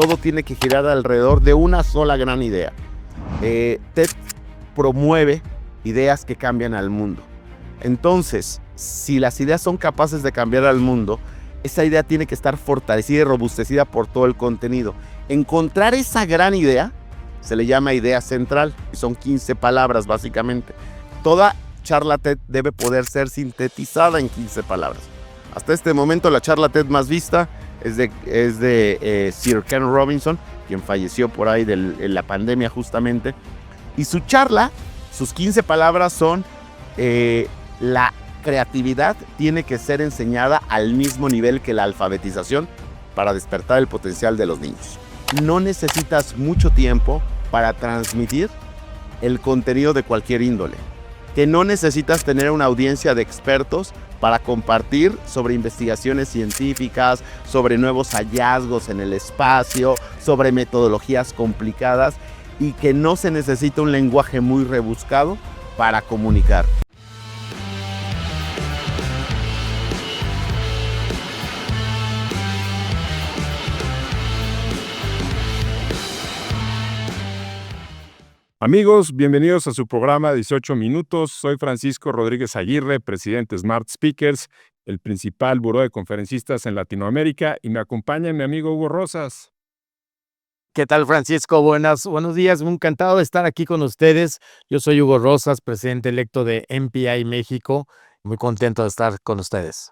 Todo tiene que girar alrededor de una sola gran idea. TED promueve ideas que cambian al mundo. Entonces, si las ideas son capaces de cambiar al mundo, esa idea tiene que estar fortalecida y robustecida por todo el contenido. Encontrar esa gran idea se le llama idea central y son 15 palabras básicamente. Toda charla TED debe poder ser sintetizada en 15 palabras. Hasta este momento la charla TED más vista es de Sir Ken Robinson, quien falleció por ahí en la pandemia justamente. Y su charla, sus 15 palabras son: la creatividad tiene que ser enseñada al mismo nivel que la alfabetización para despertar el potencial de los niños. No necesitas mucho tiempo para transmitir el contenido de cualquier índole. Que no necesitas tener una audiencia de expertos para compartir sobre investigaciones científicas, sobre nuevos hallazgos en el espacio, sobre metodologías complicadas, y que no se necesita un lenguaje muy rebuscado para comunicar. Amigos, bienvenidos a su programa 18 Minutos. Soy Francisco Rodríguez Aguirre, presidente Smart Speakers, el principal buró de conferencistas en Latinoamérica, y me acompaña mi amigo Hugo Rosas. ¿Qué tal, Francisco? Buenos días, muy encantado de estar aquí con ustedes. Yo soy Hugo Rosas, presidente electo de MPI México. Muy contento de estar con ustedes.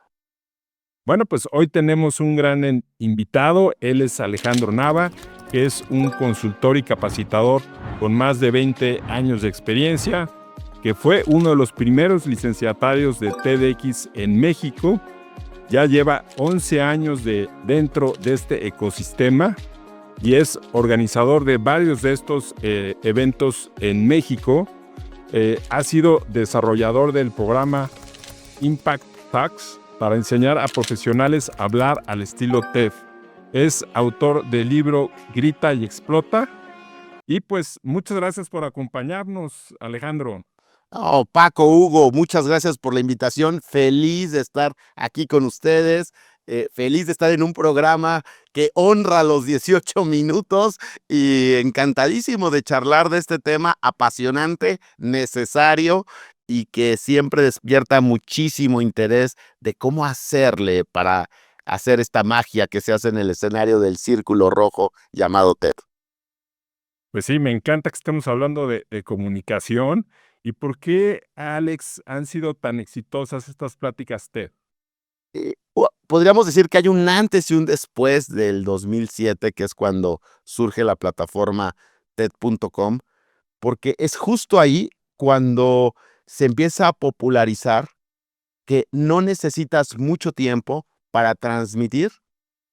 Bueno, pues hoy tenemos un gran invitado. Él es Alejandro Nava, que es un consultor y capacitador con más de 20 años de experiencia, que fue uno de los primeros licenciatarios de TEDx en México. Ya lleva 11 años dentro de este ecosistema y es organizador de varios de estos eventos en México. Ha sido desarrollador del programa Impact Talks para enseñar a profesionales a hablar al estilo TED. Es autor del libro Grita y Explota. Y pues muchas gracias por acompañarnos, Alejandro. Oh, Paco, Hugo, muchas gracias por la invitación. Feliz de estar aquí con ustedes. Feliz de estar en un programa que honra los 18 minutos y encantadísimo de charlar de este tema apasionante, necesario y que siempre despierta muchísimo interés de cómo hacerle para hacer esta magia que se hace en el escenario del círculo rojo llamado TED. Pues sí, me encanta que estemos hablando de comunicación. ¿Y por qué, Alex, han sido tan exitosas estas pláticas TED? Podríamos decir que hay un antes y un después del 2007, que es cuando surge la plataforma TED.com, porque es justo ahí cuando se empieza a popularizar que no necesitas mucho tiempo para transmitir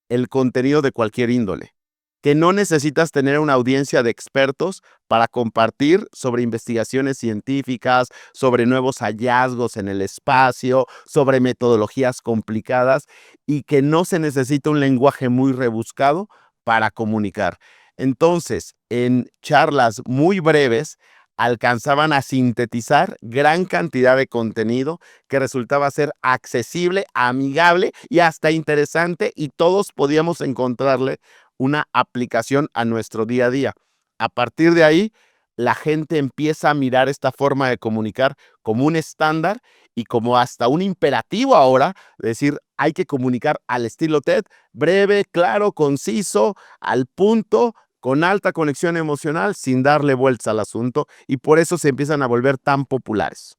el contenido de cualquier índole. Que no necesitas tener una audiencia de expertos para compartir sobre investigaciones científicas, sobre nuevos hallazgos en el espacio, sobre metodologías complicadas, y que no se necesita un lenguaje muy rebuscado para comunicar. Entonces, en charlas muy breves, alcanzaban a sintetizar gran cantidad de contenido que resultaba ser accesible, amigable y hasta interesante, y todos podíamos encontrarle una aplicación a nuestro día a día. A partir de ahí, la gente empieza a mirar esta forma de comunicar como un estándar y como hasta un imperativo ahora, de decir, hay que comunicar al estilo TED, breve, claro, conciso, al punto, con alta conexión emocional, sin darle vueltas al asunto, y por eso se empiezan a volver tan populares.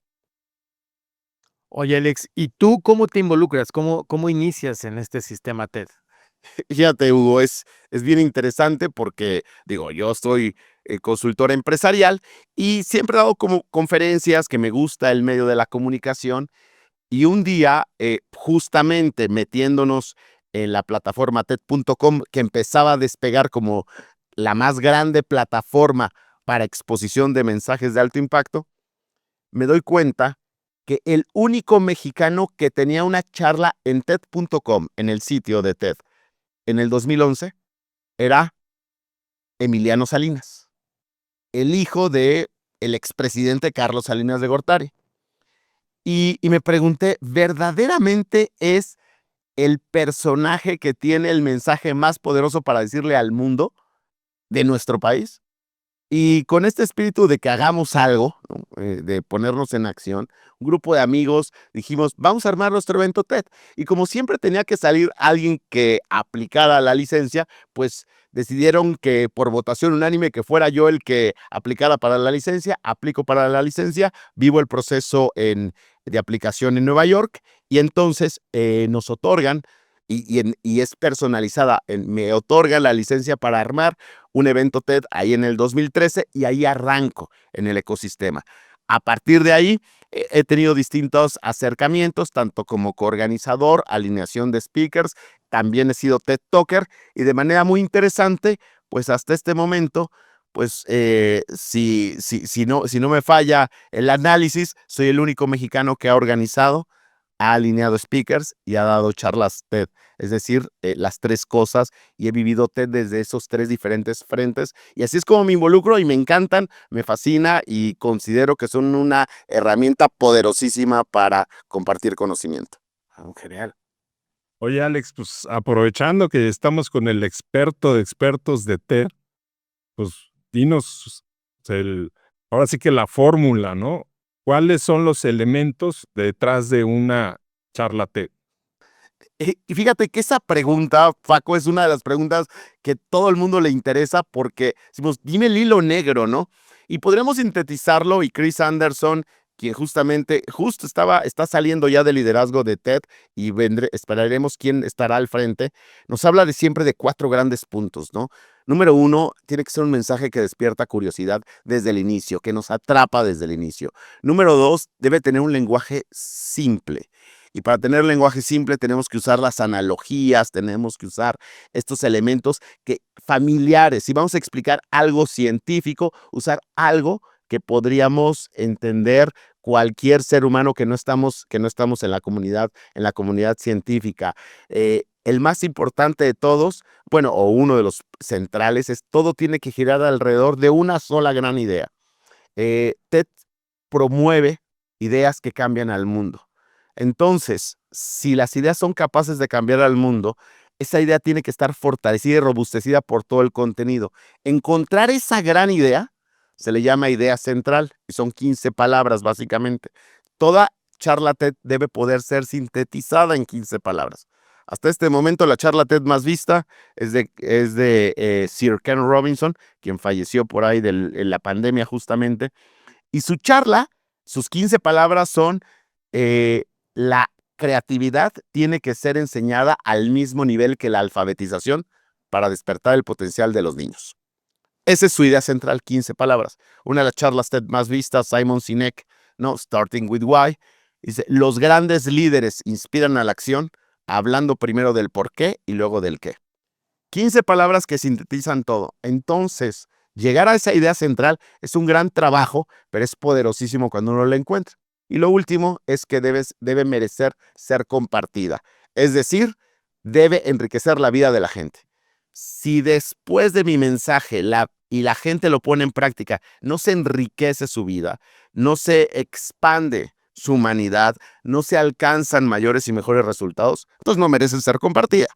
Oye, Alex, ¿y tú cómo te involucras? ¿Cómo inicias en este sistema TED? Fíjate, Hugo, es bien interesante porque, digo, yo soy consultor empresarial y siempre he dado como conferencias, que me gusta el medio de la comunicación, y un día, justamente metiéndonos en la plataforma TED.com, que empezaba a despegar como la más grande plataforma para exposición de mensajes de alto impacto, me doy cuenta que el único mexicano que tenía una charla en TED.com, en el sitio de TED, en el 2011, era Emiliano Salinas, el hijo del expresidente Carlos Salinas de Gortari. Y me pregunté, ¿verdaderamente es el personaje que tiene el mensaje más poderoso para decirle al mundo de nuestro país. Y con este espíritu de que hagamos algo, ¿no? De ponernos en acción, un grupo de amigos dijimos, vamos a armar nuestro evento TED. Y como siempre tenía que salir alguien que aplicara la licencia, pues decidieron que por votación unánime que fuera yo el que aplicara para la licencia, aplico para la licencia, vivo el proceso de aplicación en Nueva York y entonces nos otorgan y es personalizada, me otorgan la licencia para armar un evento TED ahí en el 2013 y ahí arranco en el ecosistema. A partir de ahí he tenido distintos acercamientos, tanto como coorganizador, alineación de speakers, también he sido TED Talker y de manera muy interesante, pues hasta este momento, pues si no me falla el análisis, soy el único mexicano que ha organizado, ha alineado speakers y ha dado charlas TED, es decir, las tres cosas, y he vivido TED desde esos tres diferentes frentes, y así es como me involucro y me encantan, me fascina y considero que son una herramienta poderosísima para compartir conocimiento. Genial. Oye, Alex, pues aprovechando que estamos con el experto de expertos de TED, pues dinos ahora sí que la fórmula, ¿no? ¿Cuáles son los elementos detrás de una charla TED? Y fíjate que esa pregunta, Paco, es una de las preguntas que todo el mundo le interesa porque decimos, dime el hilo negro, ¿no? Y podremos sintetizarlo y Chris Anderson, quien justo está saliendo ya del liderazgo de TED y esperaremos quién estará al frente, nos habla de siempre de 4 grandes puntos, ¿no? Número 1, tiene que ser un mensaje que despierta curiosidad desde el inicio, que nos atrapa desde el inicio. Número 2, debe tener un lenguaje simple. Y para tener lenguaje simple tenemos que usar las analogías, tenemos que usar estos elementos familiares. Si vamos a explicar algo científico, usar algo que podríamos entender cualquier ser humano que no estamos en la comunidad científica. El más importante de todos, bueno, o uno de los centrales, es todo tiene que girar alrededor de una sola gran idea. TED promueve ideas que cambian al mundo. Entonces, si las ideas son capaces de cambiar al mundo, esa idea tiene que estar fortalecida y robustecida por todo el contenido. Encontrar esa gran idea se le llama idea central y son 15 palabras básicamente. Toda charla TED debe poder ser sintetizada en 15 palabras. Hasta este momento la charla TED más vista es de Sir Ken Robinson, quien falleció por ahí en la pandemia justamente. Y su charla, sus 15 palabras son la creatividad tiene que ser enseñada al mismo nivel que la alfabetización para despertar el potencial de los niños. Esa es su idea central, 15 palabras. Una de las charlas TED más vistas, Simon Sinek, ¿no? Starting with Why, dice, los grandes líderes inspiran a la acción hablando primero del por qué y luego del qué. 15 palabras que sintetizan todo. Entonces, llegar a esa idea central es un gran trabajo, pero es poderosísimo cuando uno la encuentra. Y lo último es que debe merecer ser compartida. Es decir, debe enriquecer la vida de la gente. Si después de mi mensaje la gente lo pone en práctica, no se enriquece su vida, no se expande su humanidad, no se alcanzan mayores y mejores resultados, entonces no merecen ser compartida.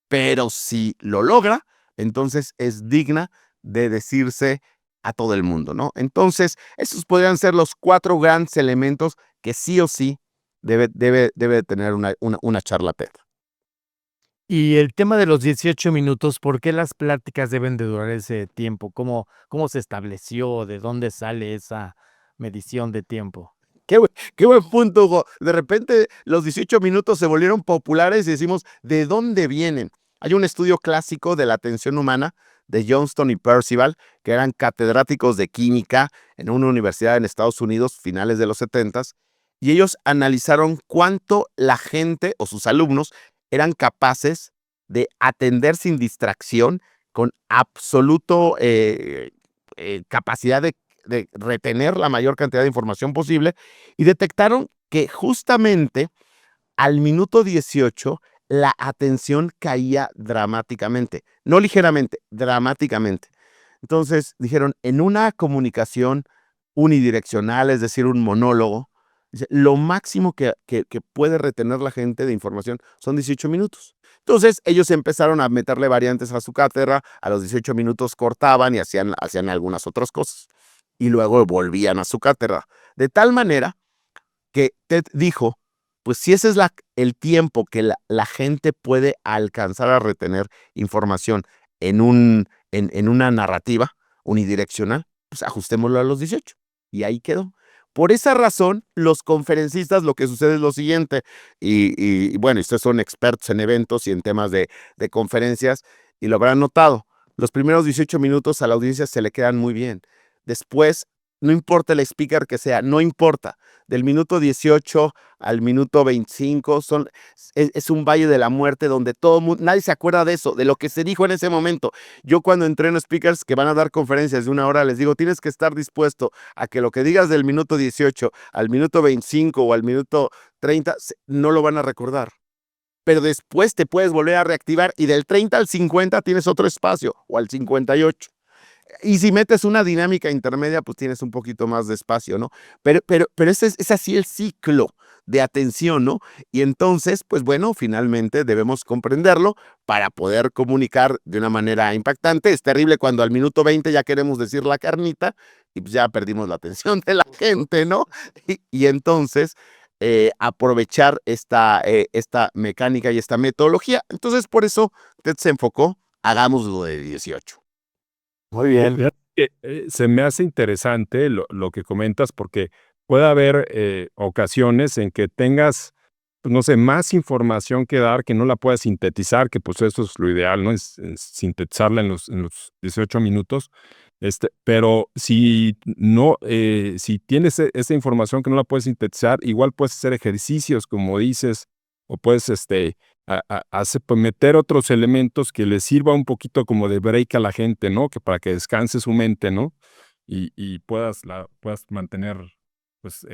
Pero si lo logra, entonces es digna de decirse a todo el mundo, ¿no? Entonces, esos podrían ser los 4 grandes elementos que sí o sí debe tener una charla TED. Y el tema de los 18 minutos, ¿por qué las pláticas deben de durar ese tiempo? ¿Cómo se estableció? ¿De dónde sale esa medición de tiempo? Qué buen punto, Hugo. De repente los 18 minutos se volvieron populares y decimos, ¿de dónde vienen? Hay un estudio clásico de la atención humana de Johnston y Percival, que eran catedráticos de química en una universidad en Estados Unidos, finales de los 70s, y ellos analizaron cuánto la gente o sus alumnos eran capaces de atender sin distracción, con absoluto capacidad de retener la mayor cantidad de información posible, y detectaron que justamente al minuto 18 la atención caía dramáticamente, no ligeramente, dramáticamente. Entonces dijeron, en una comunicación unidireccional, es decir, un monólogo, Dice, lo máximo que puede retener la gente de información son 18 minutos. Entonces, ellos empezaron a meterle variantes a su cátedra, a los 18 minutos cortaban y hacían algunas otras cosas. Y luego volvían a su cátedra. De tal manera que Ted dijo, pues si ese es el tiempo que la gente puede alcanzar a retener información en una narrativa unidireccional, pues ajustémoslo a los 18. Y ahí quedó. Por esa razón, los conferencistas, lo que sucede es lo siguiente, y bueno, ustedes son expertos en eventos y en temas de conferencias, y lo habrán notado, los primeros 18 minutos a la audiencia se le quedan muy bien. Después, no importa el speaker que sea, no importa, del minuto 18 al minuto 25 es un valle de la muerte donde nadie se acuerda de eso, de lo que se dijo en ese momento. Yo cuando entreno speakers que van a dar conferencias de 1 hora, les digo, tienes que estar dispuesto a que lo que digas del minuto 18 al minuto 25 o al minuto 30 no lo van a recordar. Pero después te puedes volver a reactivar y del 30 al 50 tienes otro espacio, o al 58. Y si metes una dinámica intermedia, pues tienes un poquito más de espacio, ¿no? Pero es así el ciclo de atención, ¿no? Y entonces, pues bueno, finalmente debemos comprenderlo para poder comunicar de una manera impactante. Es terrible cuando al minuto 20 ya queremos decir la carnita y pues ya perdimos la atención de la gente, ¿no? Y entonces aprovechar esta mecánica y esta metodología. Entonces, por eso Ted se enfocó, hagámoslo de 18. Muy bien. Fíjate que, se me hace interesante lo que comentas, porque puede haber ocasiones en que tengas, pues, no sé, más información que dar, que no la puedas sintetizar, que pues eso es lo ideal, ¿no? Es sintetizarla en los 18 minutos. Pero si no, si tienes esa información que no la puedes sintetizar, igual puedes hacer ejercicios, como dices, o puedes pues, meter otros elementos que les sirva un poquito como de break a la gente, ¿no? Que para que descanse su mente, ¿no? Y puedas mantener, pues,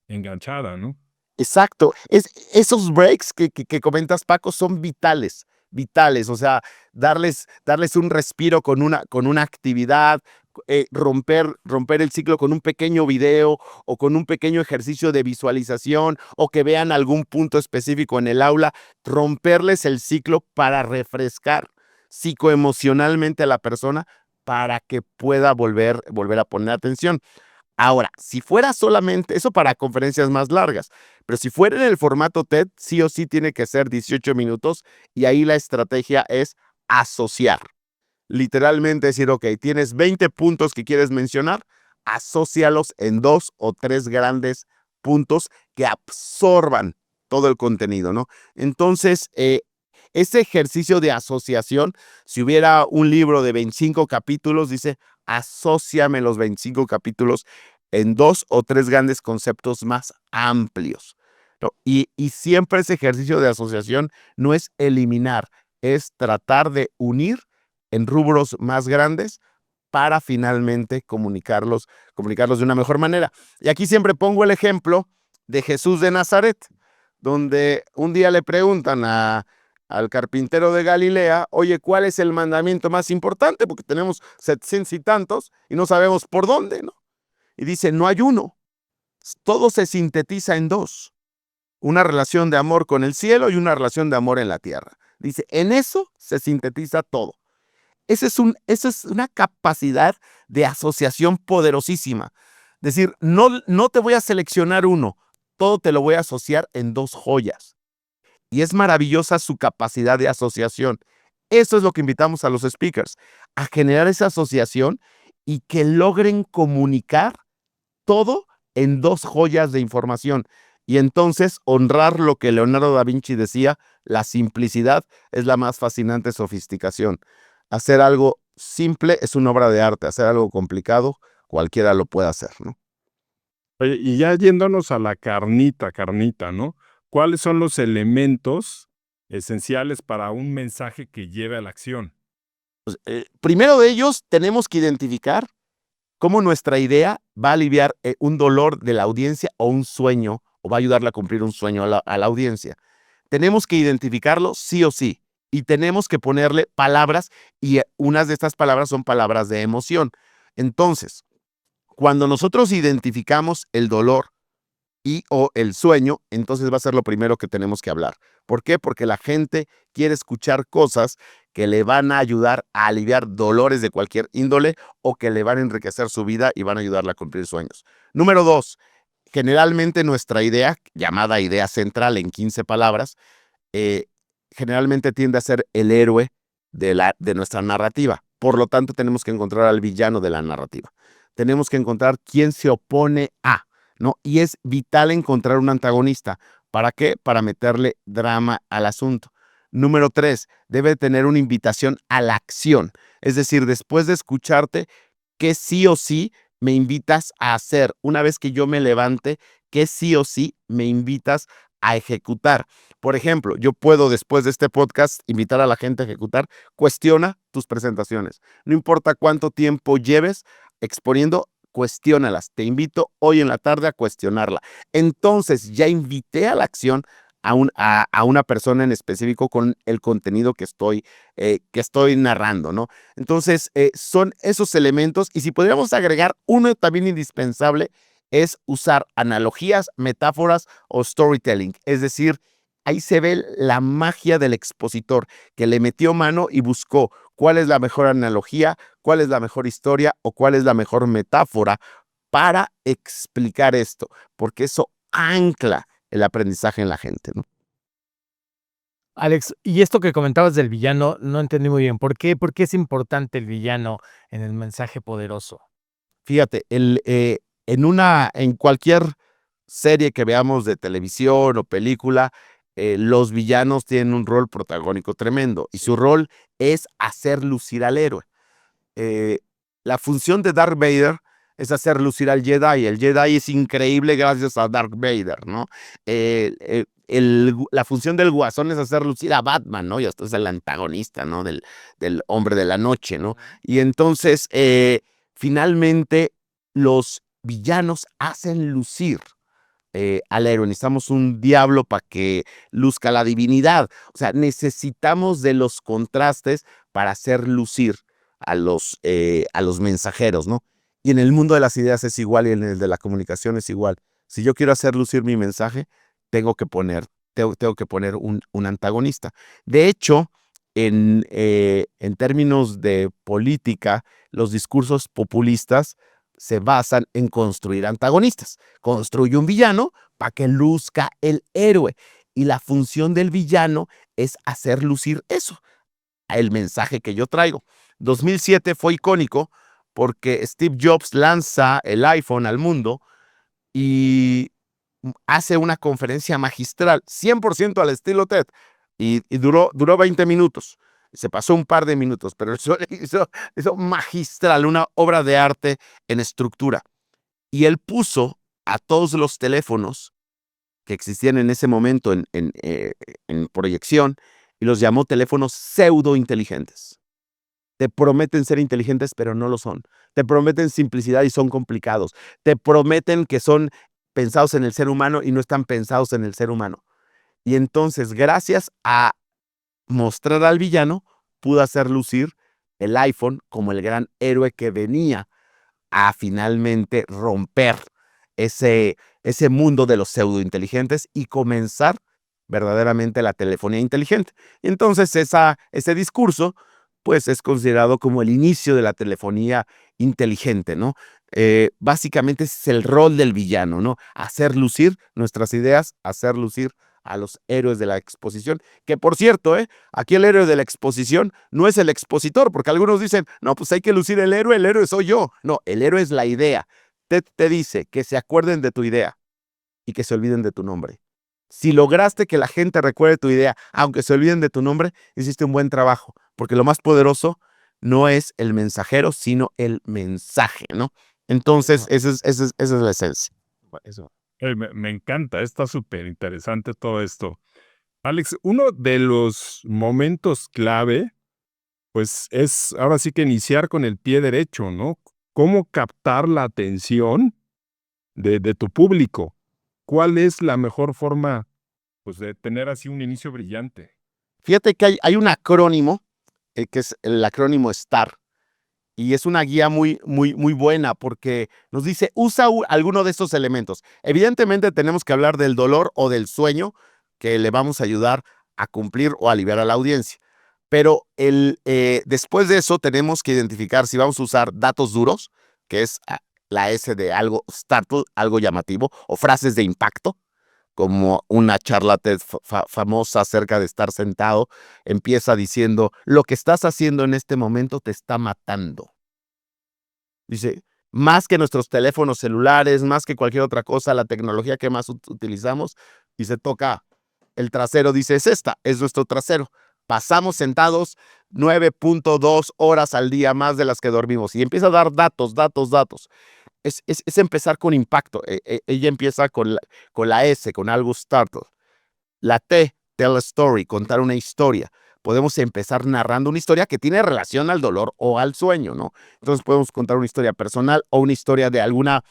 enganchada, ¿no? Exacto. Esos breaks que comentas, Paco, son vitales, vitales. O sea, darles un respiro con una actividad, romper el ciclo con un pequeño video o con un pequeño ejercicio de visualización o que vean algún punto específico en el aula, romperles el ciclo para refrescar psicoemocionalmente a la persona para que pueda volver a poner atención. Ahora, si fuera solamente, eso para conferencias más largas, pero si fuera en el formato TED, sí o sí tiene que ser 18 minutos y ahí la estrategia es asociar. Literalmente decir, ok, tienes 20 puntos que quieres mencionar, asócialos en 2 o 3 grandes puntos que absorban todo el contenido, ¿no? Entonces, ese ejercicio de asociación, si hubiera un libro de 25 capítulos, dice, asóciame los 25 capítulos en 2 o 3 grandes conceptos más amplios, ¿no? Y siempre ese ejercicio de asociación no es eliminar, es tratar de unir en rubros más grandes para finalmente comunicarlos de una mejor manera. Y aquí siempre pongo el ejemplo de Jesús de Nazaret, donde un día le preguntan al carpintero de Galilea, oye, ¿cuál es el mandamiento más importante? Porque tenemos 700 y tantos y no sabemos por dónde, ¿no? Y dice, no hay uno. Todo se sintetiza en 2. Una relación de amor con el cielo y una relación de amor en la tierra. Dice, en eso se sintetiza todo. Esa es una capacidad de asociación poderosísima. Es decir, no te voy a seleccionar uno, todo te lo voy a asociar en 2 joyas. Y es maravillosa su capacidad de asociación. Eso es lo que invitamos a los speakers, a generar esa asociación y que logren comunicar todo en 2 joyas de información. Y entonces honrar lo que Leonardo da Vinci decía, la simplicidad es la más fascinante sofisticación. Hacer algo simple es una obra de arte, hacer algo complicado, cualquiera lo puede hacer, ¿no? Oye, y ya yéndonos a la carnita, ¿no? ¿Cuáles son los elementos esenciales para un mensaje que lleve a la acción? Primero de ellos, tenemos que identificar cómo nuestra idea va a aliviar un dolor de la audiencia o un sueño, o va a ayudarle a cumplir un sueño a la audiencia. Tenemos que identificarlo sí o sí, y tenemos que ponerle palabras, y unas de estas palabras son palabras de emoción. Entonces, cuando nosotros identificamos el dolor y o el sueño, entonces va a ser lo primero que tenemos que hablar. ¿Por qué? Porque la gente quiere escuchar cosas que le van a ayudar a aliviar dolores de cualquier índole o que le van a enriquecer su vida y van a ayudarla a cumplir sueños. Número 2, generalmente nuestra idea, llamada idea central en 15 palabras, generalmente tiende a ser el héroe de nuestra narrativa. Por lo tanto, tenemos que encontrar al villano de la narrativa. Tenemos que encontrar quién se opone a, ¿no? Y es vital encontrar un antagonista. ¿Para qué? Para meterle drama al asunto. Número 3, debe tener una invitación a la acción. Es decir, después de escucharte, ¿qué sí o sí me invitas a hacer? Una vez que yo me levante, ¿qué sí o sí me invitas a ejecutar? Por ejemplo, yo puedo después de este podcast invitar a la gente a ejecutar. Cuestiona tus presentaciones. No importa cuánto tiempo lleves exponiendo, cuestiónalas. Te invito hoy en la tarde a cuestionarla. Entonces ya invité a la acción a una persona en específico con el contenido que estoy narrando, ¿no? Entonces, son esos elementos. Y si podríamos agregar uno también indispensable, es usar analogías, metáforas o storytelling. Es decir, ahí se ve la magia del expositor que le metió mano y buscó cuál es la mejor analogía, cuál es la mejor historia o cuál es la mejor metáfora para explicar esto, porque eso ancla el aprendizaje en la gente, ¿no? Alex, y esto que comentabas del villano, no entendí muy bien. ¿Por qué? ¿Por qué es importante el villano en el mensaje poderoso? Fíjate, en cualquier serie que veamos de televisión o película, los villanos tienen un rol protagónico tremendo y su rol es hacer lucir al héroe. Eh, la función de Darth Vader es hacer lucir al Jedi. El Jedi es increíble gracias a Darth Vader, ¿no? La función del Guasón es hacer lucir a Batman, ¿no? Y esto es el antagonista, ¿no? Del Hombre de la Noche, ¿no? Y entonces, finalmente, los villanos hacen lucir al héroe. Necesitamos un diablo para que luzca la divinidad. O sea, necesitamos de los contrastes para hacer lucir a los mensajeros, ¿no? Y en el mundo de las ideas es igual y en el de la comunicación es igual. Si yo quiero hacer lucir mi mensaje, tengo que poner, tengo que poner un antagonista. De hecho, en términos de política, los discursos populistas se basan en construir antagonistas. Construye un villano para que luzca el héroe. Y la función del villano es hacer lucir eso, el mensaje que yo traigo. 2007 fue icónico porque Steve Jobs lanza el iPhone al mundo y hace una conferencia magistral, 100% al estilo TED, y duró 20 minutos. Se pasó un par de minutos, pero hizo magistral, una obra de arte en estructura. Y él puso a todos los teléfonos que existían en ese momento en proyección y los llamó teléfonos pseudo inteligentes. Te prometen ser inteligentes, pero no lo son. Te prometen simplicidad y son complicados. Te prometen que son pensados en el ser humano y no están pensados en el ser humano. Y entonces, gracias a mostrar al villano, pudo hacer lucir el iPhone como el gran héroe que venía a finalmente romper ese mundo de los pseudointeligentes y comenzar verdaderamente la telefonía inteligente. Y entonces ese discurso pues es considerado como el inicio de la telefonía inteligente, ¿no? Básicamente ese es el rol del villano, ¿no? Hacer lucir nuestras ideas, hacer lucir a los héroes de la exposición, que por cierto, aquí el héroe de la exposición no es el expositor, porque algunos dicen, no, pues hay que lucir el héroe soy yo. No, el héroe es la idea. Te dice que se acuerden de tu idea y que se olviden de tu nombre. Si lograste que la gente recuerde tu idea, aunque se olviden de tu nombre, hiciste un buen trabajo, porque lo más poderoso no es el mensajero, sino el mensaje, ¿no? Entonces, esa es la esencia. Eso. Me encanta, está súper interesante todo esto. Alex, uno de los momentos clave, pues es ahora sí que iniciar con el pie derecho, ¿no? ¿Cómo captar la atención de tu público? ¿Cuál es la mejor forma, pues, de tener así un inicio brillante? Fíjate que hay un acrónimo, que es el acrónimo STAR, y es una guía muy buena porque nos dice, usa alguno de estos elementos. Evidentemente tenemos que hablar del dolor o del sueño que le vamos a ayudar a cumplir o aliviar a la audiencia. Pero después de eso tenemos que identificar si vamos a usar datos duros, que es la S de algo startle, algo llamativo, o frases de impacto, como una charla TED famosa acerca de estar sentado, empieza diciendo, lo que estás haciendo en este momento te está matando. Dice, más que nuestros teléfonos celulares, más que cualquier otra cosa, la tecnología que más utilizamos, y se toca el trasero, dice, es nuestro trasero. Pasamos sentados 9.2 horas al día más de las que dormimos. Y empieza a dar datos. Es empezar con impacto. Ella empieza con la S, con algo startle. La T, tell a story, contar una historia. Podemos empezar narrando una historia que tiene relación al dolor o al sueño, ¿no? Entonces podemos contar una historia personal o una historia de alguna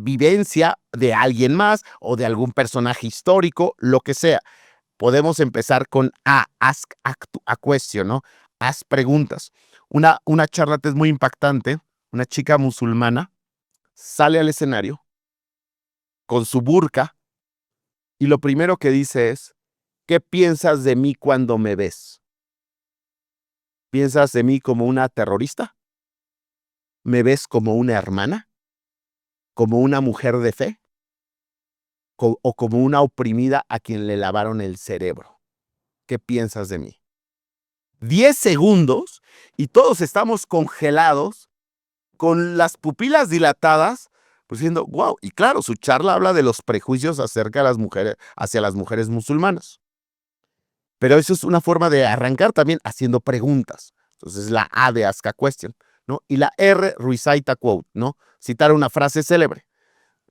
vivencia de alguien más o de algún personaje histórico, lo que sea. Podemos empezar con ask a question, ¿no? Haz preguntas. Una charla es muy impactante. Una chica musulmana sale al escenario con su burka y lo primero que dice es, ¿qué piensas de mí cuando me ves? ¿Piensas de mí como una terrorista? ¿Me ves como una hermana? ¿Como una mujer de fe? ¿O como una oprimida a quien le lavaron el cerebro? ¿Qué piensas de mí? 10 segundos y todos estamos congelados con las pupilas dilatadas, pues diciendo, wow, y claro, su charla habla de los prejuicios acerca de las mujeres, hacia las mujeres musulmanas. Pero eso es una forma de arrancar también haciendo preguntas. Entonces la A de Ask a Question, ¿no? Y la R, Recite a Quote, ¿no? Citar una frase célebre.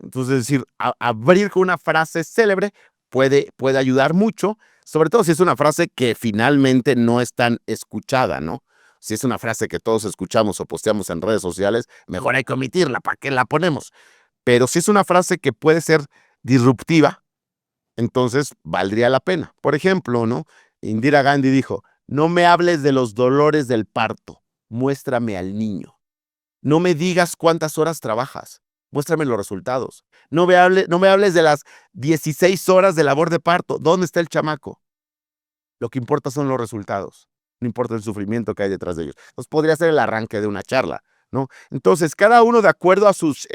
Entonces, es decir, abrir con una frase célebre puede ayudar mucho, sobre todo si es una frase que finalmente no es tan escuchada, ¿no? Si es una frase que todos escuchamos o posteamos en redes sociales, mejor hay que omitirla, ¿para qué la ponemos? Pero si es una frase que puede ser disruptiva, entonces valdría la pena. Por ejemplo, ¿no? Indira Gandhi dijo, no me hables de los dolores del parto, muéstrame al niño. No me digas cuántas horas trabajas, muéstrame los resultados. No me hables de las 16 horas de labor de parto, ¿dónde está el chamaco? Lo que importa son los resultados, no importa el sufrimiento que hay detrás de ellos. Entonces podría ser el arranque de una charla, ¿no? Entonces, cada uno de acuerdo a sus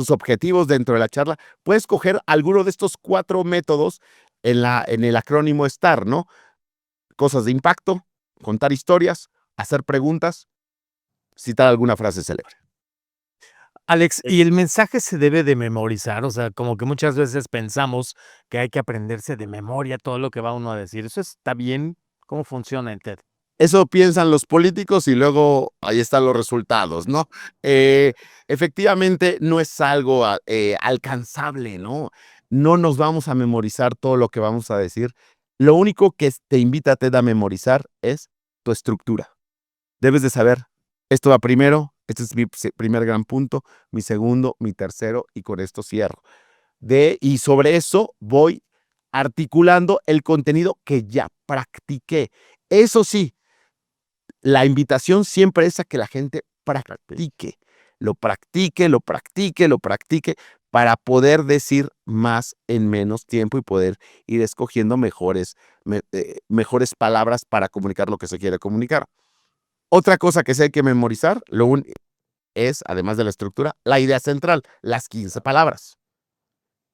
objetivos dentro de la charla, puede escoger alguno de estos 4 métodos en el acrónimo STAR, ¿no? Cosas de impacto, contar historias, hacer preguntas, citar alguna frase célebre. Alex, ¿y el mensaje se debe de memorizar? O sea, como que muchas veces pensamos que hay que aprenderse de memoria todo lo que va uno a decir. ¿Eso está bien? ¿Cómo funciona en TED? Eso piensan los políticos y luego ahí están los resultados, ¿no? Efectivamente, no es algo alcanzable, ¿no? No nos vamos a memorizar todo lo que vamos a decir. Lo único que te invita a TED a memorizar es tu estructura. Debes de saber, esto va primero, este es mi primer gran punto, mi segundo, mi tercero, y con esto cierro. Y sobre eso voy articulando el contenido que ya practiqué. Eso sí, la invitación siempre es a que la gente practique, lo practique, lo practique, lo practique, para poder decir más en menos tiempo y poder ir escogiendo mejores palabras para comunicar lo que se quiere comunicar. Otra cosa que sí hay que memorizar es, además de la estructura, la idea central, las 15 palabras.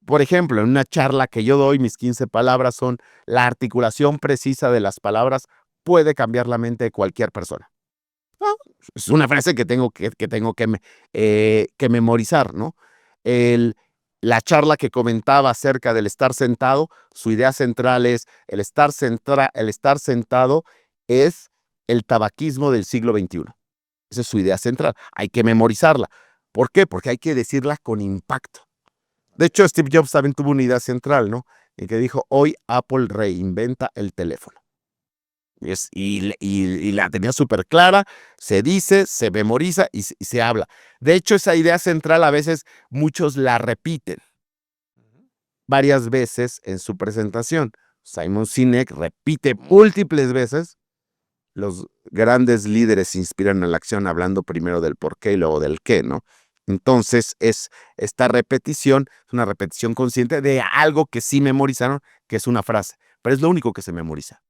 Por ejemplo, en una charla que yo doy, mis 15 palabras son: la articulación precisa de las palabras puede cambiar la mente de cualquier persona. Es una frase que tengo que memorizar, ¿no? La charla que comentaba acerca del estar sentado, su idea central es el estar sentado es el tabaquismo del siglo XXI. Esa es su idea central. Hay que memorizarla. ¿Por qué? Porque hay que decirla con impacto. De hecho, Steve Jobs también tuvo una idea central, ¿no? Y que dijo, hoy Apple reinventa el teléfono. Y la tenía súper clara, se dice, se memoriza y se habla. De hecho, esa idea central a veces muchos la repiten varias veces en su presentación. Simon Sinek repite múltiples veces los grandes líderes se inspiran en la acción hablando primero del por qué y luego del qué, ¿no? Entonces, esta repetición es una repetición consciente de algo que sí memorizaron, que es una frase, pero es lo único que se memoriza.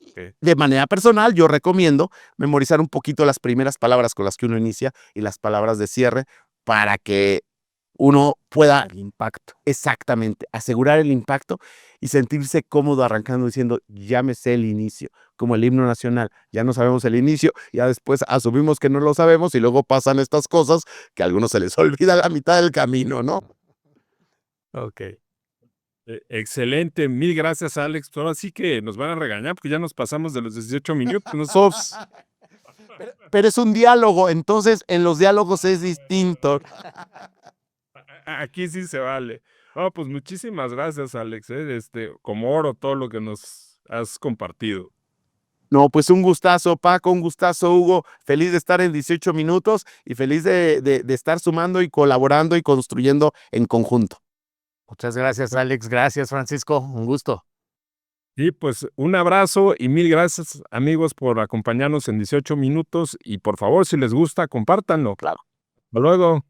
Ok. De manera personal, yo recomiendo memorizar un poquito las primeras palabras con las que uno inicia y las palabras de cierre para que uno pueda El impacto. exactamente asegurar el impacto y sentirse cómodo arrancando diciendo, ya me sé el inicio, como el himno nacional, ya no sabemos el inicio, ya después asumimos que no lo sabemos y luego pasan estas cosas que a algunos se les olvida a la mitad del camino, ¿no? Ok. Excelente, mil gracias, Alex. Ahora sí que nos van a regañar porque ya nos pasamos de los 18 minutos. Sos- Pero es un diálogo, entonces en los diálogos es distinto. Aquí sí se vale. Oh, pues muchísimas gracias, Alex. Como oro todo lo que nos has compartido. No, pues un gustazo, Paco, un gustazo, Hugo. Feliz de estar en 18 minutos y feliz de estar sumando y colaborando y construyendo en conjunto. Muchas gracias, Alex. Gracias, Francisco. Un gusto. Y pues un abrazo y mil gracias, amigos, por acompañarnos en 18 minutos. Y por favor, si les gusta, compártanlo. Claro. Hasta luego.